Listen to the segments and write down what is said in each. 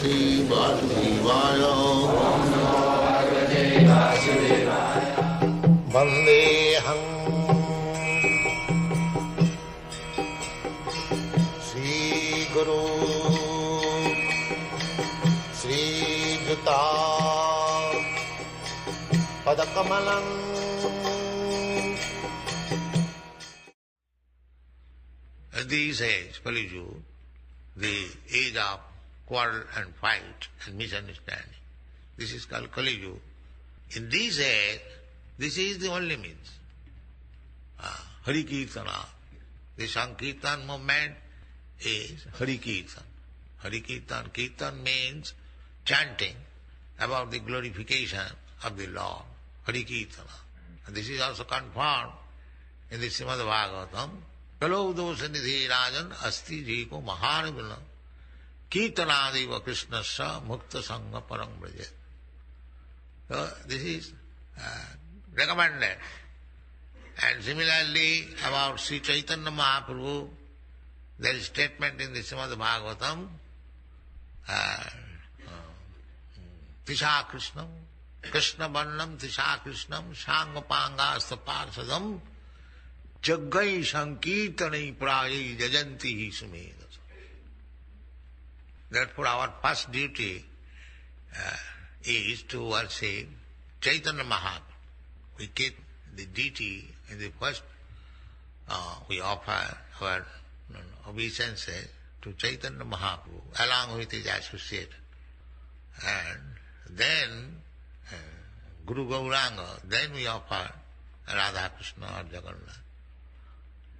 Shri Vasudevaya. Vandeham Shri Guru Shri Juta Padakamalam. This age, Kali Yuga, the age of quarrel and fight and misunderstanding. This is called Kali Yuga. In this age, this is the only means. Hari Kirtana. The Sankirtan movement is Hari Kirtan. Hari Kirtan. Kirtan means chanting about the glorification of the Lord. Hari Kirtana. And this is also confirmed in the Srimad Bhagavatam. Kalo dosanidhi rajan asti jiko mahanivila kirtanadiva krishnasya mukta sangha parang brajet. So this is recommended. And similarly about Sri Chaitanya Mahaprabhu, there is statement in the Srimad Bhagavatam, Tisha Krishnam, Krishna Varnam Tisha Krishnam, Shangapanga Staparsadam, Jaggai Sankirtanai Prayi Jajanti Sumedasa. Therefore our first duty is to worship Chaitanya Mahaprabhu. We keep the deity in the first, we offer our obeisances to Chaitanya Mahaprabhu along with his associate. And then Guru Gauranga, then we offer Radha Krishna or Jagannath.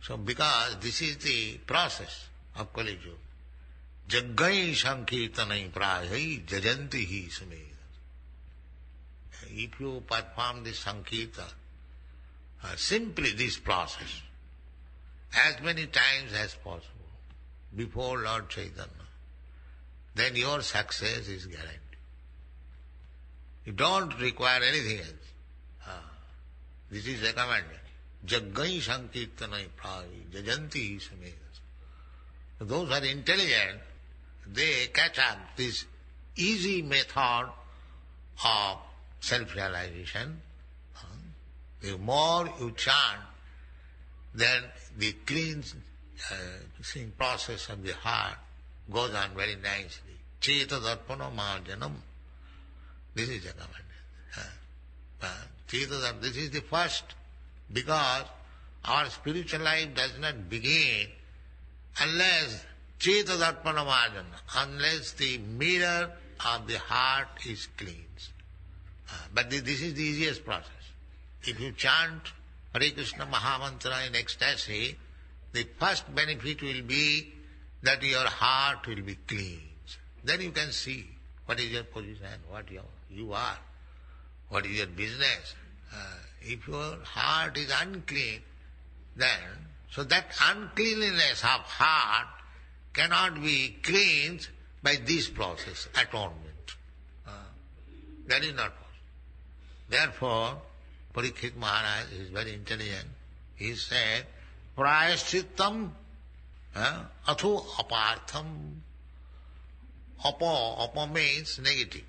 So because this is the process of Kali Yuga, Jaggai Sankirtanai Prayai Jajanti Sumedasa. If you perform this Sankirtan, simply this process, as many times as possible, before Lord Chaitanya, then your success is guaranteed. You don't require anything else. This is recommended. Jaggai Sankirtanai Prayi Jajanti Sumedasa. Those who are intelligent, they catch up this easy method of self-realization. The more you chant, then the cleansing process of the heart goes on very nicely. Cheta darpana marjanam. This is recommended. This is the first, because our spiritual life does not begin unless Cheta darpana marjana, unless the mirror of the heart is cleansed. But this is the easiest process. If you chant Hare Krishna Mahamantra in ecstasy, the first benefit will be that your heart will be cleansed. Then you can see what is your position, what you are, what is your business. If your heart is unclean, then, so that uncleanliness of heart cannot be cleansed by this process, atonement. That is not possible. Therefore, Parikshit Maharaj is very intelligent. He said, Prayashchitam atho apartham. Apa means negative,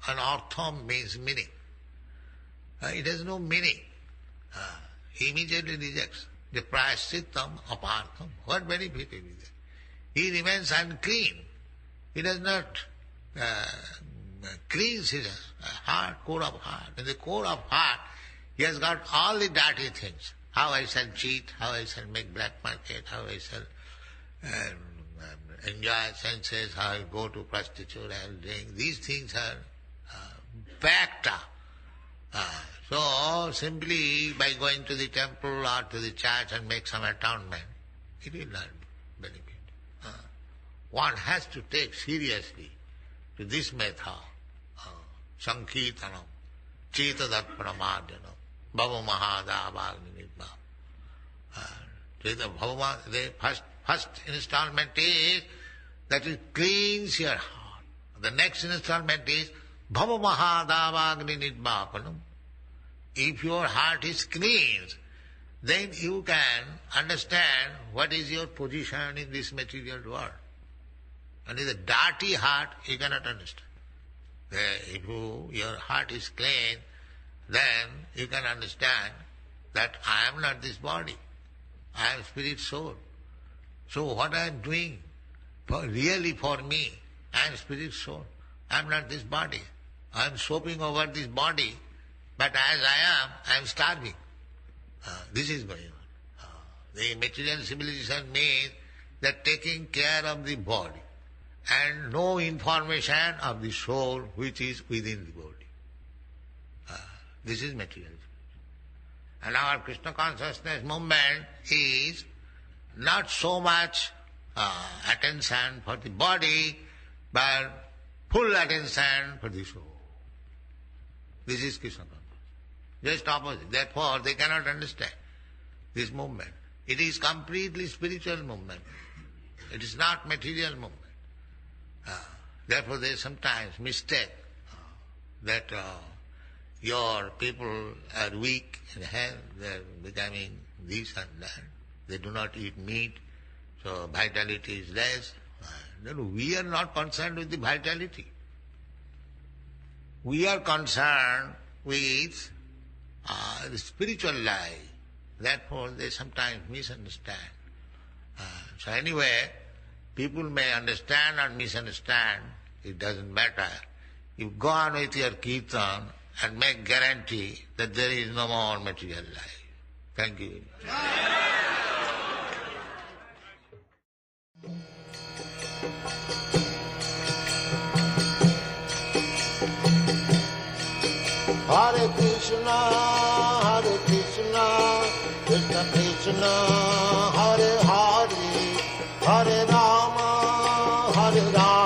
and artham means meaning. It has no meaning. He immediately rejects. The prayashchitam apartham. What benefit is there? He remains unclean. He does not cleanse his heart, core of heart. In the core of heart, he has got all the dirty things. How I shall cheat, how I shall make black market, how I shall enjoy senses, how I go to prostitute and drink. These things are packed up. So simply by going to the temple or to the church and make some atonement, it will not benefit. One has to take seriously to this method, Sankirtanam, Chetadat Pramadyanam, Bhava Mahadavagni Nidma. The first installment is that it cleans your heart. The next installment is Bhava Mahadavagni Nidmapanam. If your heart is cleansed, then you can understand what is your position in this material world. And with a dirty heart, you cannot understand. If your heart is clean, then you can understand that I am not this body. I am spirit soul. So what I am doing, really for me, I am spirit soul. I am not this body. I am soaping over this body, but as I am starving. This is going on. The material civilization means that taking care of the body and no information of the soul which is within the body. This is material. And our Krishna consciousness movement is not so much attention for the body, but full attention for the soul. This is Krishna consciousness. Just opposite. Therefore, they cannot understand this movement. It is completely spiritual movement. It is not material movement. Therefore, they sometimes mistake that your people are weak in health, they are becoming this and that. They do not eat meat, so vitality is less. No, we are not concerned with the vitality. We are concerned with the spiritual life. Therefore, they sometimes misunderstand. So anyway, people may understand or misunderstand, it doesn't matter. You go on with your kirtan and make guarantee that there is no more material life. Thank you. Hare Krishna, Krishna Krishna, Hare Hare, Hare Rama, Hare Rama.